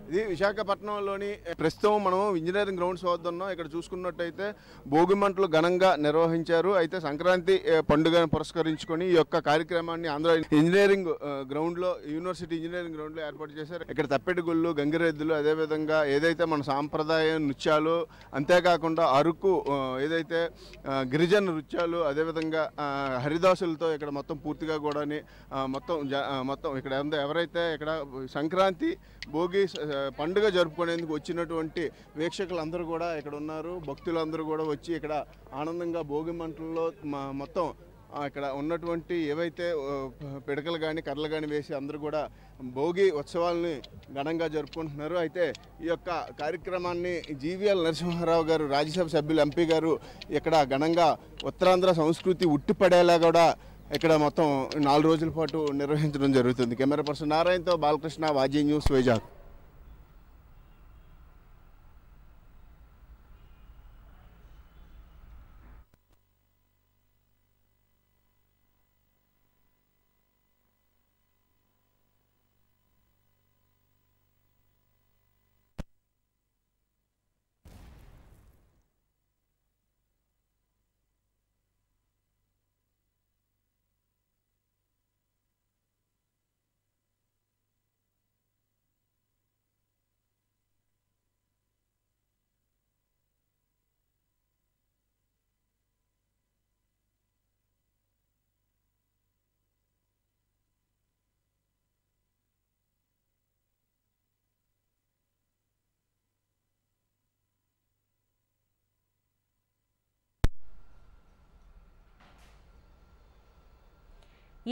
ఇది విశాఖపట్నంలోని ప్రస్తుతం మనం ఇంజనీరింగ్ గ్రౌండ్స్ వద్ద ఉన్నాం. ఇక్కడ చూసుకున్నట్టయితే భోగి మంటలు ఘనంగా నిర్వహించారు. అయితే సంక్రాంతి పండుగను పురస్కరించుకొని ఈ యొక్క కార్యక్రమాన్ని ఆంధ్ర ఇంజనీరింగ్ గ్రౌండ్లో, యూనివర్సిటీ ఇంజనీరింగ్ గ్రౌండ్లో ఏర్పాటు చేశారు. ఇక్కడ తప్పెటి గుళ్ళు, గంగిరెద్దులు, అదేవిధంగా ఏదైతే మన సాంప్రదాయ నృత్యాలు, అంతేకాకుండా అరకు ఏదైతే గిరిజన నృత్యాలు, అదేవిధంగా హరిదాసులతో ఇక్కడ మొత్తం పూర్తిగా కూడా మొత్తం ఇక్కడ ఎవరైతే ఇక్కడ సంక్రాంతి భోగి పండుగ జరుపుకునేందుకు వచ్చినటువంటి వీక్షకులందరూ కూడా ఇక్కడ ఉన్నారు. భక్తులందరూ కూడా వచ్చి ఇక్కడ ఆనందంగా భోగి మంటల్లో మొత్తం ఇక్కడ ఉన్నటువంటి ఏవైతే పిడకలు కానీ కర్రలు కానీ వేసి అందరూ కూడా భోగి ఉత్సవాలని ఘనంగా జరుపుకుంటున్నారు. అయితే ఈ యొక్క కార్యక్రమాన్ని జీవీఎల్ నరసింహారావు గారు, రాజ్యసభ సభ్యులు, ఎంపీ గారు ఇక్కడ ఘనంగా ఉత్తరాంధ్ర సంస్కృతి ఉట్టిపడేలా కూడా ఇక్కడ మొత్తం 4 రోజుల పాటు నిర్వహించడం జరుగుతుంది. కెమెరా పర్సన్ నారాయణతో బాలకృష్ణ, వాజీ న్యూస్, వైజాగ్.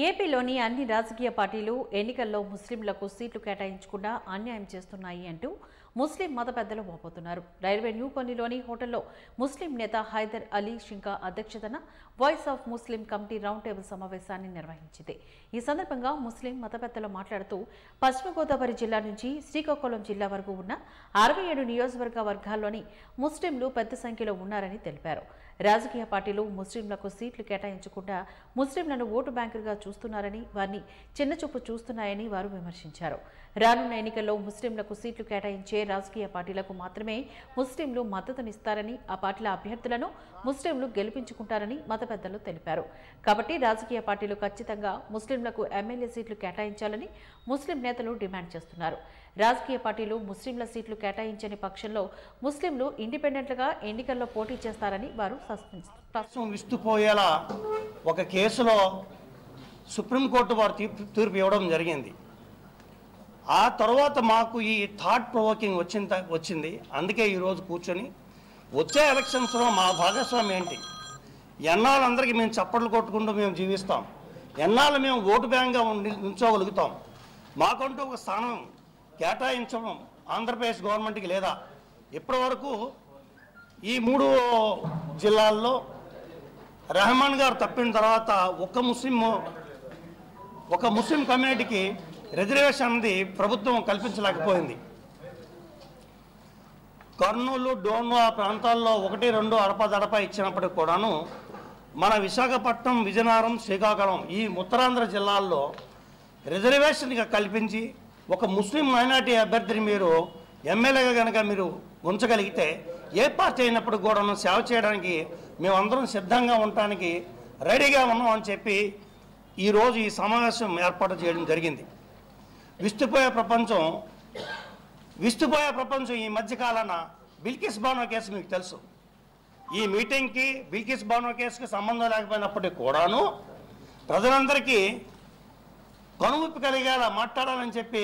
ఏపీలోని అన్ని రాజకీయ పార్టీలు ఎన్నికల్లో ముస్లింలకు సీట్లు కేటాయించకుండా అన్యాయం చేస్తున్నాయి అంటూ ముస్లిం మత పెద్దలు వాపోతున్నారు. రైల్వే న్యూపల్లిలోని హోటల్లో ముస్లిం నేత హైదర్ అలీ షింకా అధ్యక్షతన voice of Muslim committee round table సమావేశాన్ని నిర్వహించింది. ఈ సందర్భంగా ముస్లిం మత పెద్దలు మాట్లాడుతూ పశ్చిమ గోదావరి జిల్లా నుంచి శ్రీకాకుళం జిల్లా వరకు ఉన్న 67 నియోజకవర్గ వర్గాల్లోని ముస్లింలు పెద్ద సంఖ్యలో ఉన్నారని తెలిపారు. రాజకీయ పార్టీలు ముస్లింలకు సీట్లు కేటాయించకుండా ముస్లింలను ఓటు బ్యాంకులుగా చూస్తున్నారని, వారిని చిన్నచూపు చూస్తున్నాయని వారు విమర్శించారు. రానున్న ఎన్నికల్లో ముస్లింలకు సీట్లు కేటాయించే రాజకీయ పార్టీలకు మాత్రమే ముస్లింలు మద్దతునిస్తారని, ఆ పార్టీల అభ్యర్థులను ముస్లింలు గెలిపించుకుంటారని మత పెద్దలు తెలిపారు. కాబట్టి రాజకీయ పార్టీలు ఖచ్చితంగా ముస్లింలకు ఎమ్మెల్యే సీట్లు కేటాయించాలని ముస్లిం నేతలు డిమాండ్ చేస్తున్నారు. రాజకీయ పార్టీలు ముస్లింల సీట్లు కేటాయించని పక్షంలో ముస్లింలు ఇండిపెండెంట్గా ఎన్నికల్లో పోటీ చేస్తారని వారు విస్తుపోయేలా ఒక కేసులో సుప్రీంకోర్టు వారు తీర్పు ఇవ్వడం జరిగింది. ఆ తర్వాత మాకు ఈ థాట్ ప్రొవోకింగ్ వచ్చింది. అందుకే ఈరోజు కూర్చొని వచ్చే ఎలక్షన్స్లో మా భాగస్వామ్యం ఏంటి, ఎన్నాళ్ళందరికీ మేము చప్పట్లు కొట్టుకుంటూ మేము జీవిస్తాం, ఎన్నాళ్ళు మేము ఓటు బ్యాంక్గా ఉంచగలుగుతాం, మాకంటూ ఒక స్థానం కేటాయించడం ఆంధ్రప్రదేశ్ గవర్నమెంట్కి లేదా? ఇప్పటి వరకు ఈ 3 జిల్లాల్లో రెహమాన్ గారు తప్పిన తర్వాత ఒక ముస్లిం కమ్యూనిటీకి రిజర్వేషన్ అనేది ప్రభుత్వం కల్పించలేకపోయింది. కర్నూలు, డోను ఆ ప్రాంతాల్లో 1-2 అడపదడప ఇచ్చినప్పటికి కూడాను మన విశాఖపట్నం, విజయనగరం, శ్రీకాకుళం ఈ ఉత్తరాంధ్ర జిల్లాల్లో రిజర్వేషన్గా కల్పించి ఒక ముస్లిం మైనార్టీ అభ్యర్థిని మీరు ఎమ్మెల్యేగా కనుక మీరు ఉంచగలిగితే ఏ పార్టీ అయినప్పుడు కూడా సేవ చేయడానికి మేమందరం సిద్ధంగా ఉండటానికి రెడీగా ఉన్నాం అని చెప్పి ఈరోజు ఈ సమావేశం ఏర్పాటు చేయడం జరిగింది. విస్తుపోయే ప్రపంచం ఈ మధ్యకాలాన బిల్కిస్ బానో కేసు మీకు తెలుసు. ఈ మీటింగ్కి బిల్కిస్ బానో కేసుకి సంబంధం లేకపోయినప్పటికీ కూడాను ప్రజలందరికీ కనువిప్పు కలిగేలా మాట్లాడాలని చెప్పి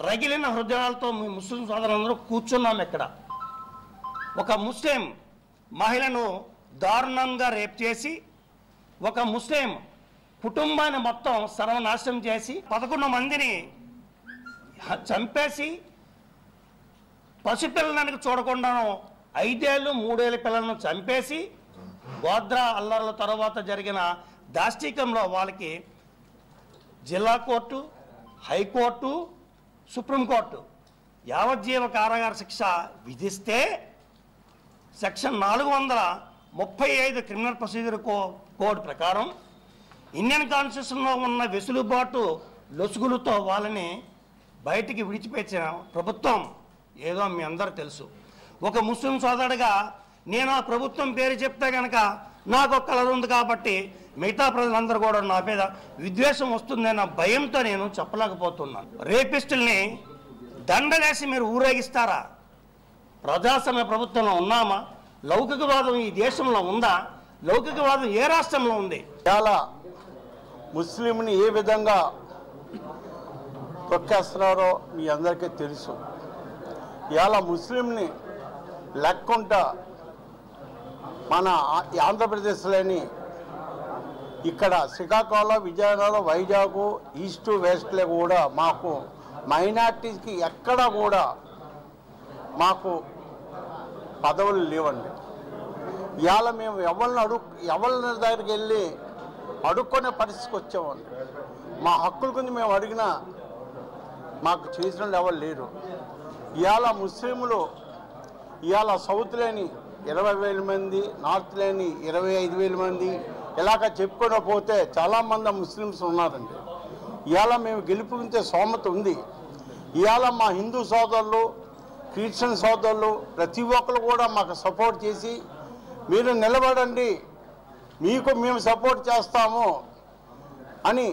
రగిలిన హృదయాలతో మీ ముస్లిం సోదరులందరూ కూర్చున్నాం. ఇక్కడ ఒక ముస్లిం మహిళను దారుణంగా రేప్ చేసి ఒక ముస్లిం కుటుంబాన్ని మొత్తం సర్వనాశనం చేసి 11 మందిని చంపేసి పసిపిల్లలకు చూడకుండాను 5 ఏళ్ళు 3 ఏళ్ళ పిల్లలను చంపేసి గోద్రా అల్లర్ల తర్వాత జరిగిన దాష్టీకంలో వాళ్ళకి జిల్లా కోర్టు, హైకోర్టు, సుప్రీంకోర్టు యావజ్జీవ కారాగార శిక్ష విధిస్తే సెక్షన్ 435 క్రిమినల్ ప్రొసీజర్ కోడ్ ప్రకారం ఇండియన్ కాన్స్టిట్యూషన్లో ఉన్న వెసులుబాటు లొసుగులతో వాళ్ళని బయటికి విడిచిపెట్టిన ప్రభుత్వం ఏదో మీ అందరూ తెలుసు. ఒక ముస్లిం సోదరుడిగా నేను ఆ ప్రభుత్వం పేరు చెప్తే కనుక నాకు ఒక కలర్ ఉంది కాబట్టి మిగతా ప్రజలందరూ కూడా నా మీద విద్వేషం వస్తుందన్న భయంతో నేను చెప్పలేకపోతున్నాను. రేపిస్టుల్ని దండలేసి మీరు ఊరేగిస్తారా? ప్రజాస్వామ్య ప్రభుత్వంలో ఉన్నామా? లౌకికవాదం ఈ దేశంలో ఉందా? లౌకికవాదం ఏ రాష్ట్రంలో ఉంది? చాలా ముస్లింని ఏ విధంగా తొక్కేస్తున్నారో మీ అందరికీ తెలుసు. ఇవాళ ముస్లింని లెక్కుంటా మన ఆంధ్రప్రదేశ్లోని ఇక్కడ శ్రీకాకుళం, విజయనగరం, వైజాగ్, ఈస్ట్ వెస్ట్లో కూడా మాకు మైనార్టీకి ఎక్కడ కూడా మాకు పదవులు లేవండి. ఇవాళ మేము ఎవరి దగ్గరికి వెళ్ళి అడుక్కునే పరిస్థితికి వచ్చామండి. మా హక్కుల గురించి మేము అడిగినా మాకు చేసిన ఎవరు లేరు. ఇవాళ ముస్లింలు ఇవాళ సౌత్ లేని 20,000 మంది, నార్త్ లేని 25,000 మంది ఇలాగ చెప్పుకొని పోతే చాలామంది ముస్లిమ్స్ ఉన్నారండి. ఇవాళ మేము గెలుపుకుంటే సోమత ఉంది. ఇవాళ మా హిందూ సోదరులు, క్రిస్టియన్ సోదరులు ప్రతి ఒక్కరు కూడా మాకు సపోర్ట్ చేసి మీరు నిలబడండి, మీకు మేము సపోర్ట్ చేస్తాము అని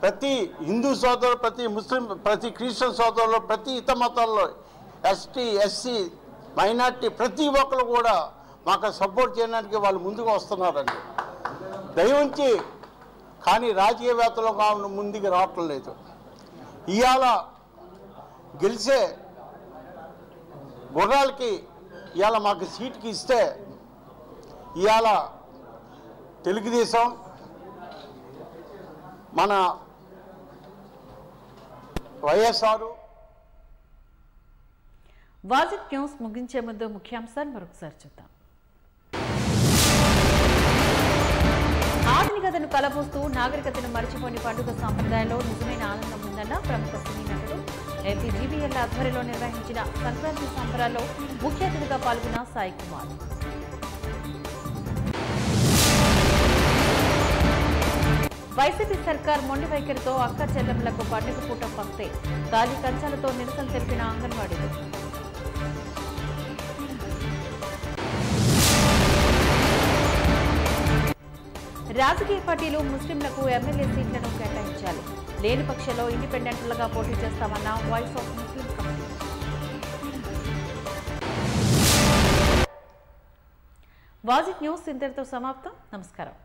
ప్రతి హిందూ సోదరులు, ప్రతి ముస్లిం, ప్రతి క్రిస్టియన్ సోదరులు, ప్రతి ఇతర మతాల్లో ఎస్టీ, ఎస్సీ, మైనార్టీ ప్రతి ఒక్కరు కూడా మాకు సపోర్ట్ చేయడానికి వాళ్ళు ముందుకు వస్తున్నారండి. దయవుంచి కానీ రాజకీయవేత్తలు ముందుకు రావటం లేదు. ఇవాళ గెలిచే గుర్రాలకి ఇవాళ మాకు సీటుకి ఇస్తే ఇవాళ తెలుగుదేశం మన వైఎస్ఆర్. వాజిద్ న్యూస్ ముగించే ముందు ముఖ్యాంశాలు మరొకసారి చూద్దాం. ఆధునికతను కలబోస్తూ నాగరికతను మరిచిపోని పండుగ సాంప్రదాయంలో నిజమైన ఆనందం ఉందన్న ప్రముఖ సినీ నటుడు ఎంపీ జీవీఎల్ ఆధ్వర్యంలో నిర్వహించిన సంక్రాంతి సంబరాల్లో ముఖ్య అతిథిగా పాల్గొన్న సాయి కుమార్. వైసీపీ సర్కార్ మొండి వైఖరితో అక్క చెల్లెమ్మలకు పండుగ పూట పంపితే గాలి కంచాలతో నిరసన తెలిపిన అంగన్వాడీలు. రాజకీయ పార్టీలు ముస్లింలకు ఎమ్మెల్యే సీట్లను కేటాయించాలి, లేని పక్షంలో ఇండిపెండెంట్లుగా పోటీ చేస్తామన్న voice of Muslim committee. Vajid news ఇంతటితో సమాప్తం. నమస్కారం.